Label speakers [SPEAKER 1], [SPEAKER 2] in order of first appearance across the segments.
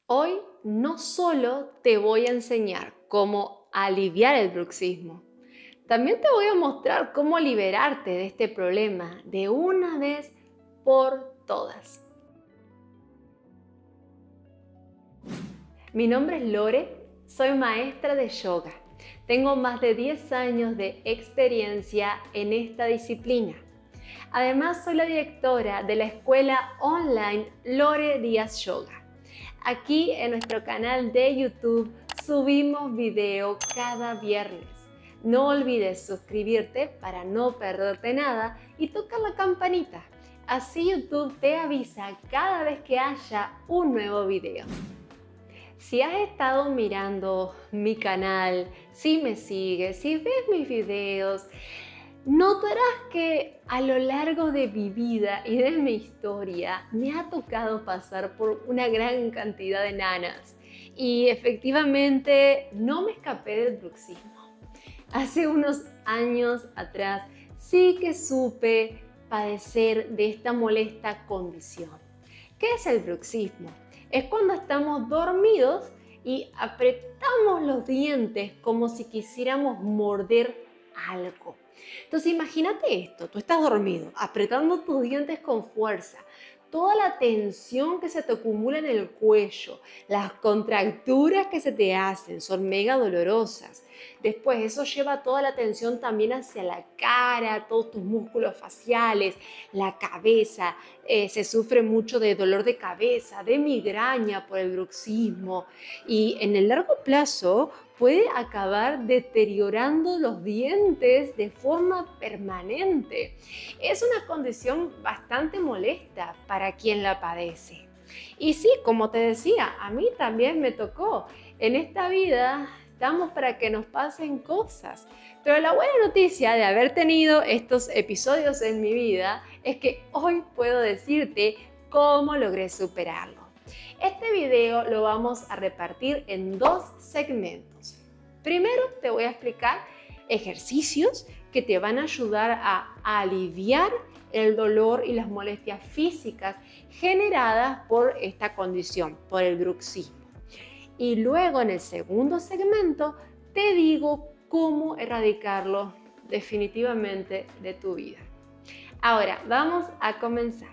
[SPEAKER 1] Hoy no solo te voy a enseñar cómo aliviar el bruxismo, también te voy a mostrar cómo liberarte de este problema de una vez por todas. Mi nombre es Lore, soy maestra de yoga. Tengo más de 10 años de experiencia en esta disciplina. Además, soy la directora de la escuela online Lore Díaz Yoga. Aquí en nuestro canal de YouTube subimos video cada viernes. No olvides suscribirte para no perderte nada y tocar la campanita. Así YouTube te avisa cada vez que haya un nuevo video. Si has estado mirando mi canal, si me sigues, si ves mis videos, notarás que a lo largo de mi vida y de mi historia me ha tocado pasar por una gran cantidad de nanas y efectivamente no me escapé del bruxismo. Hace unos años atrás sí que supe padecer de esta molesta condición. ¿Qué es el bruxismo? Es cuando estamos dormidos y apretamos los dientes como si quisiéramos morder algo. Entonces imagínate esto, tú estás dormido, apretando tus dientes con fuerza, toda la tensión que se te acumula en el cuello, las contracturas que se te hacen, son mega dolorosas. Después eso lleva toda la tensión también hacia la cara, todos tus músculos faciales, la cabeza, se sufre mucho de dolor de cabeza, de migraña por el bruxismo y en el largo plazo puede acabar deteriorando los dientes de forma permanente. Es una condición bastante molesta para quien la padece. Y sí, como te decía, a mí también me tocó. En esta vida estamos para que nos pasen cosas. Pero la buena noticia de haber tenido estos episodios en mi vida es que hoy puedo decirte cómo logré superarlo. Este video lo vamos a repartir en dos segmentos. Primero te voy a explicar ejercicios que te van a ayudar a aliviar el dolor y las molestias físicas generadas por esta condición, por el bruxismo. Y luego en el segundo segmento te digo cómo erradicarlo definitivamente de tu vida. Ahora, vamos a comenzar.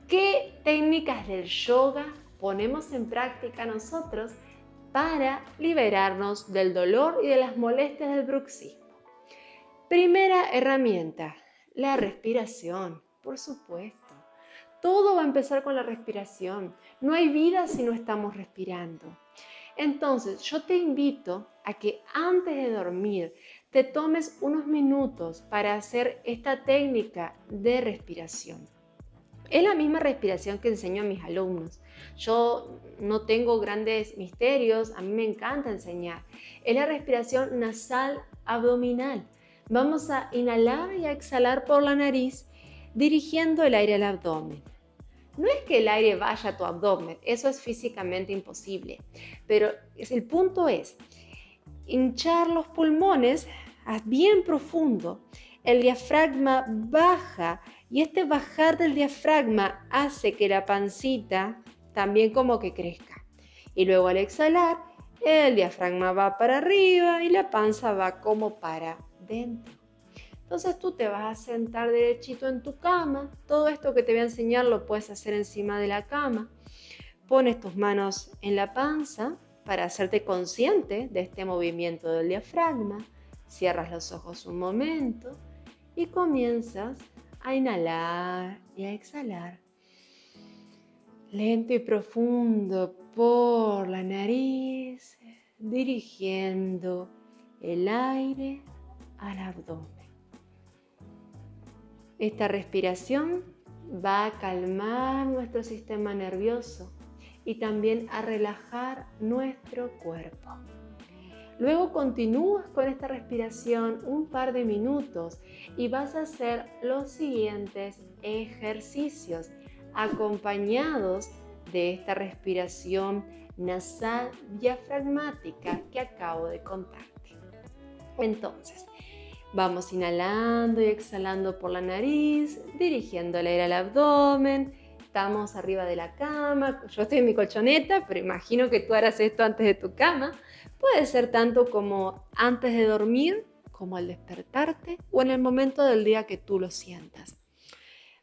[SPEAKER 1] ¿Qué técnicas del yoga ponemos en práctica nosotros para liberarnos del dolor y de las molestias del bruxismo? Primera herramienta, la respiración, por supuesto. Todo va a empezar con la respiración. No hay vida si no estamos respirando. Entonces, yo te invito a que antes de dormir te tomes unos minutos para hacer esta técnica de respiración. Es la misma respiración que enseño a mis alumnos. Yo no tengo grandes misterios, a mí me encanta enseñar. Es la respiración nasal abdominal. Vamos a inhalar y a exhalar por la nariz, dirigiendo el aire al abdomen. No es que el aire vaya a tu abdomen, eso es físicamente imposible, pero el punto es hinchar los pulmones bien profundo. El diafragma baja y este bajar del diafragma hace que la pancita también como que crezca. Y luego al exhalar, el diafragma va para arriba y la panza va como para dentro. Entonces tú te vas a sentar derechito en tu cama. Todo esto que te voy a enseñar lo puedes hacer encima de la cama. Pones tus manos en la panza para hacerte consciente de este movimiento del diafragma. Cierras los ojos un momento y comienzas a inhalar y a exhalar. Lento y profundo por la nariz, dirigiendo el aire al abdomen. Esta respiración va a calmar nuestro sistema nervioso y también a relajar nuestro cuerpo. Luego continúas con esta respiración un par de minutos y vas a hacer los siguientes ejercicios acompañados de esta respiración nasal diafragmática que acabo de contarte. Entonces, vamos inhalando y exhalando por la nariz, dirigiendo el aire al abdomen, estamos arriba de la cama. Yo estoy en mi colchoneta, pero imagino que tú harás esto antes de tu cama. Puede ser tanto como antes de dormir, como al despertarte o en el momento del día que tú lo sientas.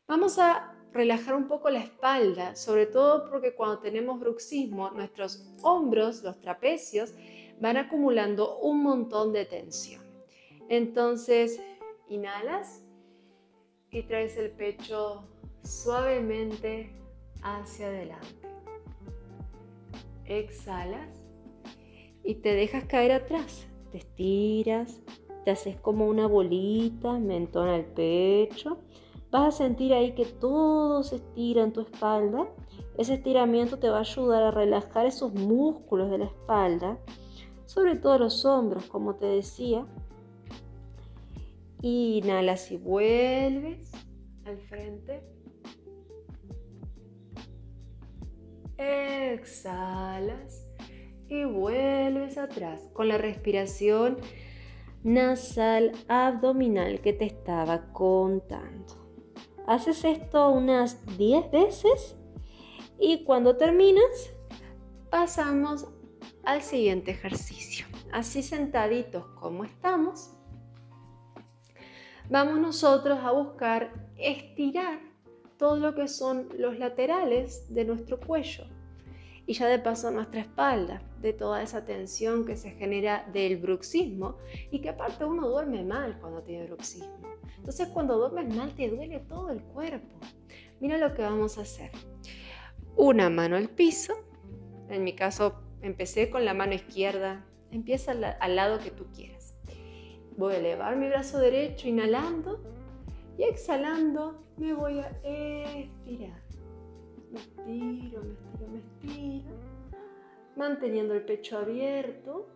[SPEAKER 1] Vamos a relajar un poco la espalda, sobre todo porque cuando tenemos bruxismo, nuestros hombros, los trapecios, van acumulando un montón de tensión. Entonces, inhalas y traes el pecho suavemente hacia adelante. Exhalas y te dejas caer atrás. Te estiras, te haces como una bolita, mentón al pecho. Vas a sentir ahí que todo se estira en tu espalda. Ese estiramiento te va a ayudar a relajar esos músculos de la espalda, sobre todo los hombros, como te decía. Inhalas y vuelves al frente. Exhalas y vuelves atrás con la respiración nasal abdominal que te estaba contando. Haces esto unas 10 veces y cuando terminas pasamos al siguiente ejercicio. Así sentaditos como estamos, vamos nosotros a buscar estirar todo lo que son los laterales de nuestro cuello y ya de paso nuestra espalda, de toda esa tensión que se genera del bruxismo y que aparte uno duerme mal cuando tiene bruxismo. Entonces cuando duermes mal te duele todo el cuerpo. Mira lo que vamos a hacer. Una mano al piso, en mi caso empecé con la mano izquierda, empieza al lado que tú quieras. Voy a elevar mi brazo derecho inhalando y exhalando me voy a estirar. Me estiro, me estiro, me estiro. Manteniendo el pecho abierto,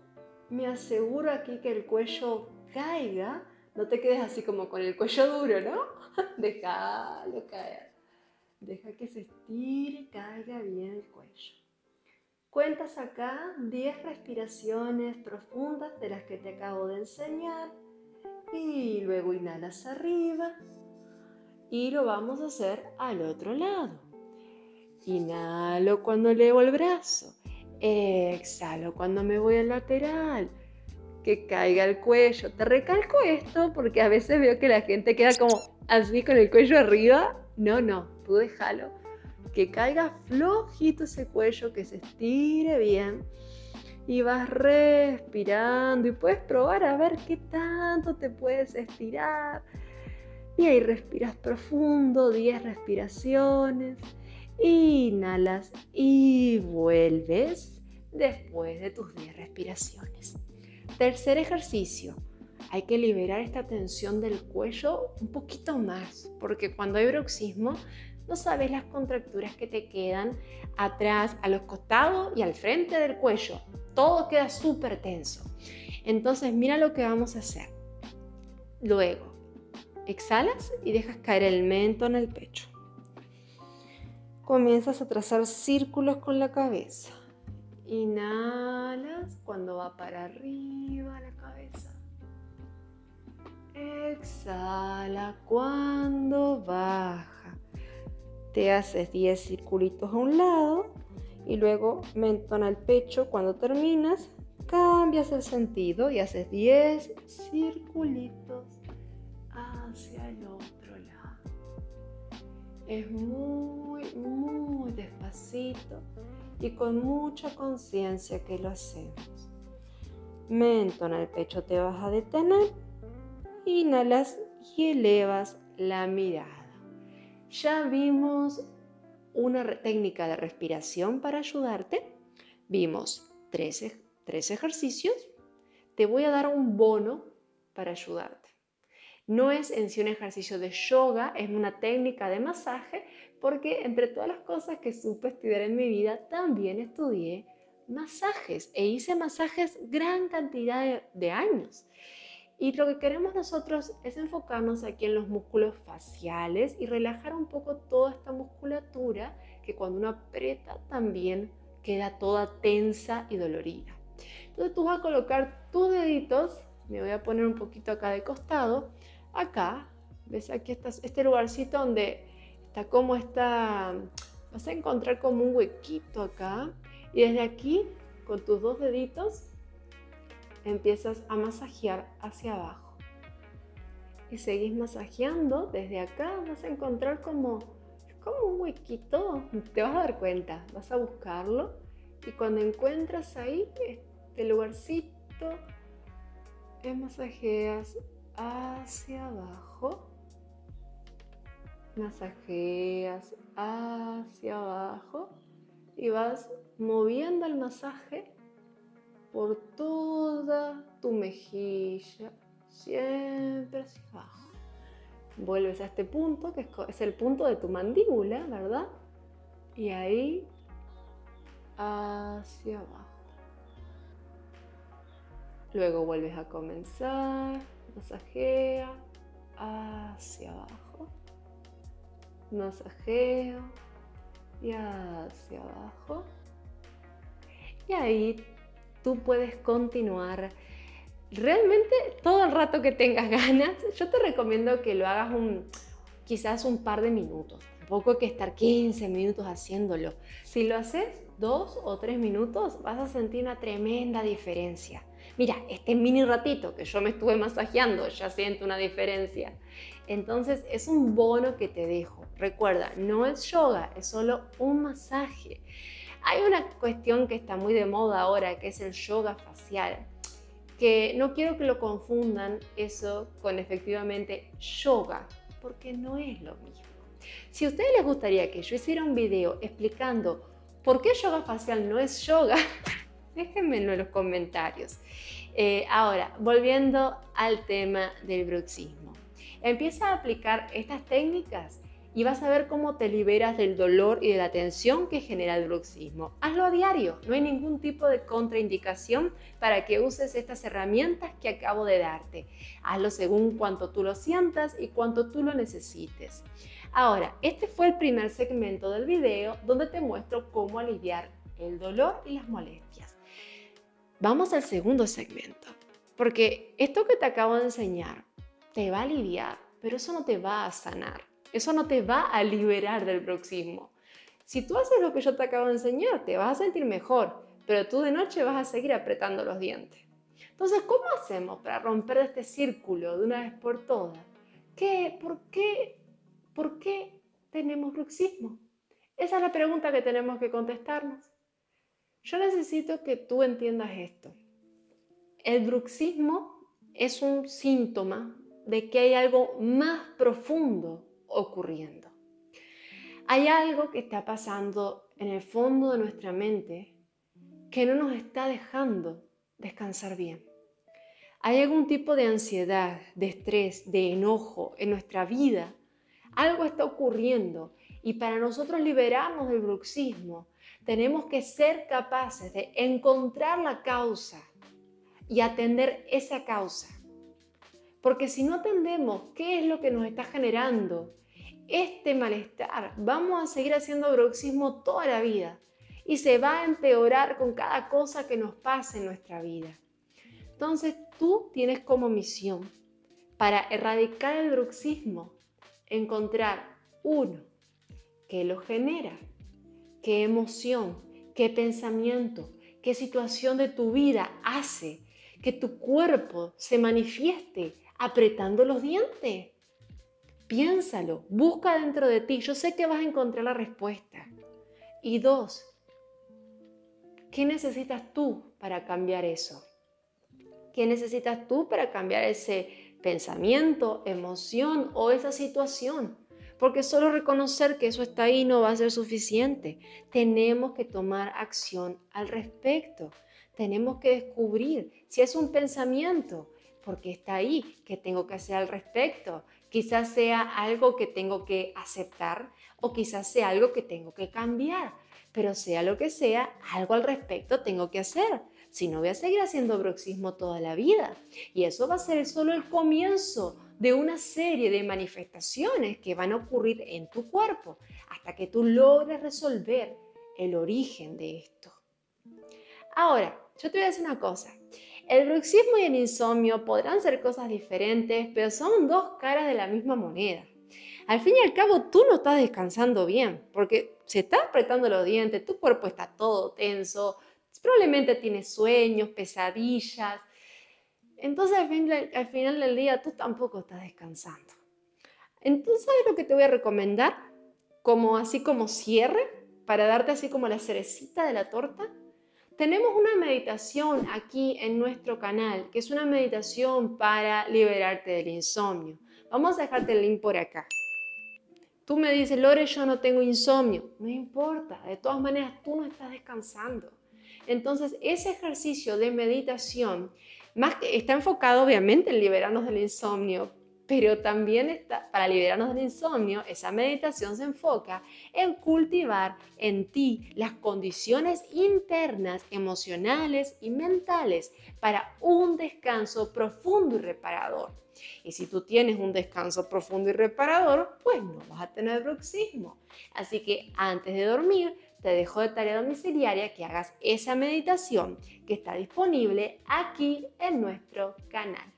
[SPEAKER 1] me aseguro aquí que el cuello caiga. No te quedes así como con el cuello duro, ¿no? Déjalo caer. Deja que se estire y caiga bien el cuello. Cuentas acá 10 respiraciones profundas de las que te acabo de enseñar. Y luego inhalas arriba. Y lo vamos a hacer al otro lado. Inhalo cuando elevo el brazo. Exhalo cuando me voy al lateral. Que caiga el cuello. Te recalco esto porque a veces veo que la gente queda como así con el cuello arriba. No, tú déjalo. Que caiga flojito ese cuello, que se estire bien. Y vas respirando y puedes probar a ver qué tanto te puedes estirar. Y ahí respiras profundo, 10 respiraciones. Inhalas y vuelves después de tus 10 respiraciones. Tercer ejercicio. Hay que liberar esta tensión del cuello un poquito más, porque cuando hay bruxismo no sabes las contracturas que te quedan atrás, a los costados y al frente del cuello. Todo queda súper tenso. Entonces mira lo que vamos a hacer. Luego, exhalas y dejas caer el mentón en el pecho. Comienzas a trazar círculos con la cabeza. Inhalas cuando va para arriba la cabeza. Exhala cuando baja. Te haces 10 circulitos a un lado y luego mentón al pecho. Cuando terminas, cambias el sentido y haces 10 circulitos hacia el otro lado. Es muy despacito y con mucha conciencia que lo hacemos. Mentón al pecho, te vas a detener. Inhalas y elevas la mirada. Ya vimos una técnica de respiración para ayudarte. Vimos tres ejercicios. Te voy a dar un bono para ayudarte. No es en sí un ejercicio de yoga, es una técnica de masaje, porque entre todas las cosas que supe estudiar en mi vida, también estudié masajes e hice masajes gran cantidad de años. Y lo que queremos nosotros es enfocarnos aquí en los músculos faciales y relajar un poco toda esta musculatura que cuando uno aprieta también queda toda tensa y dolorida. Entonces tú vas a colocar tus deditos, me voy a poner un poquito acá de costado, acá, ves aquí este lugarcito donde está como esta Vas a encontrar como un huequito acá y desde aquí, con tus 2 deditos, empiezas a masajear hacia abajo. Y seguís masajeando, desde acá vas a encontrar como un huequito, te vas a dar cuenta, vas a buscarlo y cuando encuentras ahí este lugarcito, masajeas hacia abajo, masajeas hacia abajo y vas moviendo el masaje por toda tu mejilla, siempre hacia abajo. Vuelves a este punto, que es el punto de tu mandíbula, ¿verdad? Y ahí hacia abajo. Luego vuelves a comenzar, masajea hacia abajo, masajeo y hacia abajo. Y ahí tú puedes continuar realmente todo el rato que tengas ganas. Yo te recomiendo que lo hagas quizás un par de minutos. Tampoco hay que estar 15 minutos haciéndolo. Si lo haces 2 o 3 minutos, vas a sentir una tremenda diferencia. Mira, este mini ratito que yo me estuve masajeando, ya siento una diferencia. Entonces es un bono que te dejo. Recuerda, no es yoga, es solo un masaje. Hay una cuestión que está muy de moda ahora, que es el yoga facial, que no quiero que lo confundan eso con efectivamente yoga, porque no es lo mismo. Si a ustedes les gustaría que yo hiciera un video explicando por qué yoga facial no es yoga, déjenmelo en los comentarios. Ahora, volviendo al tema del bruxismo. Empieza a aplicar estas técnicas y vas a ver cómo te liberas del dolor y de la tensión que genera el bruxismo. Hazlo a diario, no hay ningún tipo de contraindicación para que uses estas herramientas que acabo de darte. Hazlo según cuánto tú lo sientas y cuánto tú lo necesites. Ahora, este fue el primer segmento del video donde te muestro cómo aliviar el dolor y las molestias. Vamos al segundo segmento, porque esto que te acabo de enseñar te va a aliviar, pero eso no te va a sanar. Eso no te va a liberar del bruxismo. Si tú haces lo que yo te acabo de enseñar, te vas a sentir mejor, pero tú de noche vas a seguir apretando los dientes. Entonces, ¿cómo hacemos para romper este círculo de una vez por todas? ¿Por qué tenemos bruxismo? Esa es la pregunta que tenemos que contestarnos. Yo necesito que tú entiendas esto. El bruxismo es un síntoma de que hay algo más profundo ocurriendo. Hay algo que está pasando en el fondo de nuestra mente que no nos está dejando descansar bien. Hay algún tipo de ansiedad, de estrés, de enojo en nuestra vida. Algo está ocurriendo y para nosotros liberarnos del bruxismo tenemos que ser capaces de encontrar la causa y atender esa causa. Porque si no atendemos qué es lo que nos está generando este malestar, vamos a seguir haciendo bruxismo toda la vida y se va a empeorar con cada cosa que nos pase en nuestra vida. Entonces tú tienes como misión para erradicar el bruxismo, encontrar uno, qué lo genera, qué emoción, qué pensamiento, qué situación de tu vida hace que tu cuerpo se manifieste apretando los dientes. Piénsalo, busca dentro de ti. Yo sé que vas a encontrar la respuesta. Y 2, ¿qué necesitas tú para cambiar eso? ¿Qué necesitas tú para cambiar ese pensamiento, emoción o esa situación? Porque solo reconocer que eso está ahí no va a ser suficiente. Tenemos que tomar acción al respecto. Tenemos que descubrir si es un pensamiento, ¿por qué está ahí? ¿Qué tengo que hacer al respecto? Quizás sea algo que tengo que aceptar o quizás sea algo que tengo que cambiar. Pero sea lo que sea, algo al respecto tengo que hacer. Si no, voy a seguir haciendo bruxismo toda la vida. Y eso va a ser solo el comienzo de una serie de manifestaciones que van a ocurrir en tu cuerpo hasta que tú logres resolver el origen de esto. Ahora, yo te voy a decir una cosa. El bruxismo y el insomnio podrán ser cosas diferentes, pero son 2 caras de la misma moneda. al fin y al cabo tú no estás descansando bien, porque se está apretando los dientes, tu cuerpo está todo tenso, probablemente tienes sueños, pesadillas. Entonces al final del día tú tampoco estás descansando. Entonces, ¿sabes lo que te voy a recomendar? Así como cierre, para darte así como la cerecita de la torta. Tenemos una meditación aquí en nuestro canal, que es una meditación para liberarte del insomnio. Vamos a dejarte el link por acá. Tú me dices, Lore, yo no tengo insomnio. No importa, de todas maneras tú no estás descansando. Entonces, ese ejercicio de meditación está enfocado obviamente en liberarnos del insomnio, pero también para liberarnos del insomnio, esa meditación se enfoca en cultivar en ti las condiciones internas, emocionales y mentales para un descanso profundo y reparador. Y si tú tienes un descanso profundo y reparador, pues no vas a tener bruxismo. Así que antes de dormir, te dejo de tarea domiciliaria que hagas esa meditación que está disponible aquí en nuestro canal.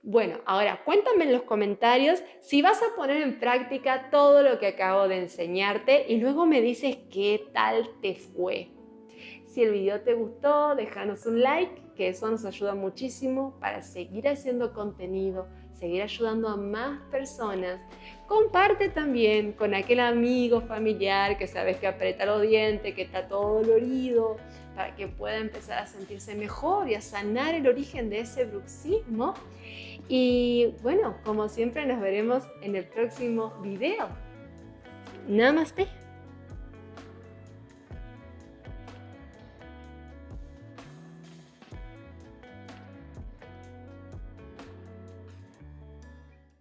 [SPEAKER 1] Bueno, ahora cuéntame en los comentarios si vas a poner en práctica todo lo que acabo de enseñarte y luego me dices qué tal te fue. Si el video te gustó, déjanos un like, que eso nos ayuda muchísimo para seguir haciendo contenido, seguir ayudando a más personas. Comparte también con aquel amigo familiar que sabes que aprieta los dientes, que está todo dolorido, para que pueda empezar a sentirse mejor y a sanar el origen de ese bruxismo. Y bueno, como siempre nos veremos en el próximo video. Namaste.